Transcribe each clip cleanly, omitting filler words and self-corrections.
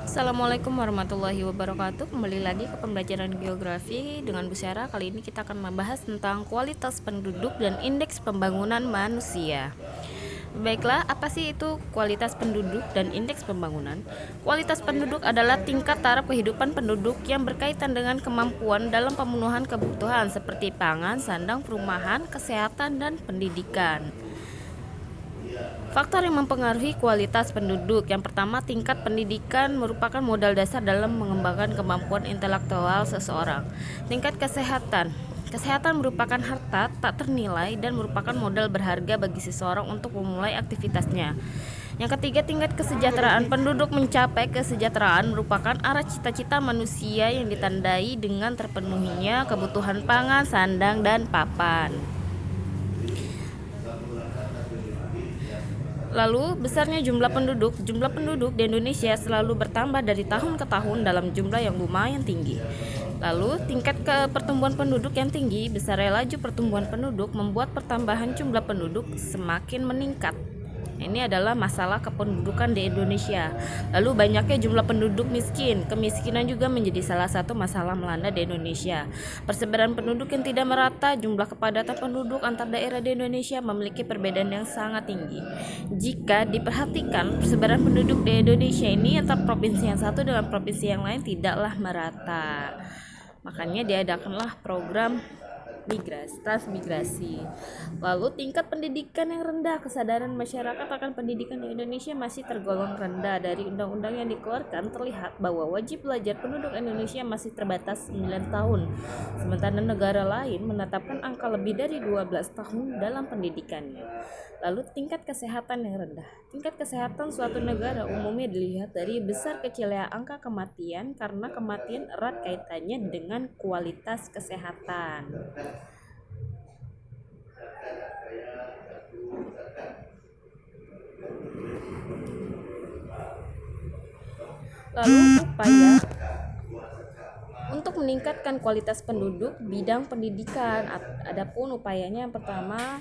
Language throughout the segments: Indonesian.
Assalamualaikum warahmatullahi wabarakatuh. Kembali lagi ke pembelajaran geografi dengan Bu Syara. Kali ini kita akan membahas tentang kualitas penduduk dan indeks pembangunan manusia. Baiklah, apa sih itu kualitas penduduk dan indeks pembangunan? Kualitas penduduk adalah tingkat taraf kehidupan penduduk yang berkaitan dengan kemampuan dalam pemenuhan kebutuhan seperti pangan, sandang, perumahan, kesehatan, dan pendidikan. Faktor yang mempengaruhi kualitas penduduk. Yang pertama, tingkat pendidikan merupakan modal dasar dalam mengembangkan kemampuan intelektual seseorang. Tingkat kesehatan. Kesehatan merupakan harta tak ternilai dan merupakan modal berharga bagi seseorang untuk memulai aktivitasnya. Yang ketiga, tingkat kesejahteraan penduduk. Mencapai kesejahteraan merupakan arah cita-cita manusia yang ditandai dengan terpenuhinya kebutuhan pangan, sandang, dan papan. Lalu, besarnya jumlah penduduk. Jumlah penduduk di Indonesia selalu bertambah dari tahun ke tahun dalam jumlah yang lumayan tinggi. Lalu, tingkat pertumbuhan penduduk yang tinggi, besarnya laju pertumbuhan penduduk membuat pertambahan jumlah penduduk semakin meningkat. Ini adalah masalah kependudukan di Indonesia. Lalu banyaknya jumlah penduduk miskin. Kemiskinan juga menjadi salah satu masalah melanda di Indonesia. Persebaran penduduk yang tidak merata, jumlah kepadatan penduduk antar daerah di Indonesia memiliki perbedaan yang sangat tinggi. Jika diperhatikan, persebaran penduduk di Indonesia ini antar provinsi yang satu dengan provinsi yang lain tidaklah merata. Makanya diadakanlah program transmigrasi. Lalu tingkat pendidikan yang rendah. Kesadaran masyarakat akan pendidikan di Indonesia masih tergolong rendah. Dari undang-undang yang dikeluarkan terlihat bahwa wajib belajar penduduk Indonesia masih terbatas 9 tahun. Sementara negara lain menetapkan angka lebih dari 12 tahun dalam pendidikannya. Lalu tingkat kesehatan yang rendah. Tingkat kesehatan suatu negara umumnya dilihat dari besar kecilnya angka kematian karena kematian erat kaitannya dengan kualitas kesehatan. Lalu upaya untuk meningkatkan kualitas penduduk bidang pendidikan. Adapun upayanya, yang pertama,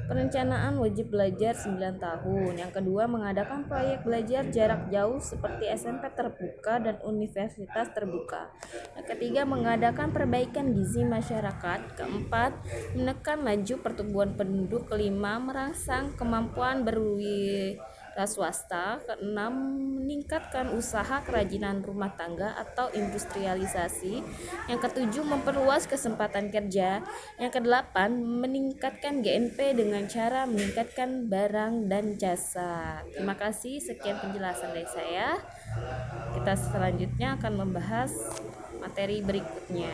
perencanaan wajib belajar 9 tahun. Yang kedua, mengadakan proyek belajar jarak jauh seperti SMP terbuka dan universitas terbuka. Yang ketiga, mengadakan perbaikan gizi masyarakat. Keempat, menekan laju pertumbuhan penduduk. Kelima, merangsang kemampuan berwirausaha swasta. Keenam, meningkatkan usaha kerajinan rumah tangga atau industrialisasi. Yang ketujuh, memperluas kesempatan kerja. Yang kedelapan, meningkatkan GNP dengan cara meningkatkan barang dan jasa. Terima kasih, sekian penjelasan dari saya. Kita selanjutnya akan membahas materi berikutnya.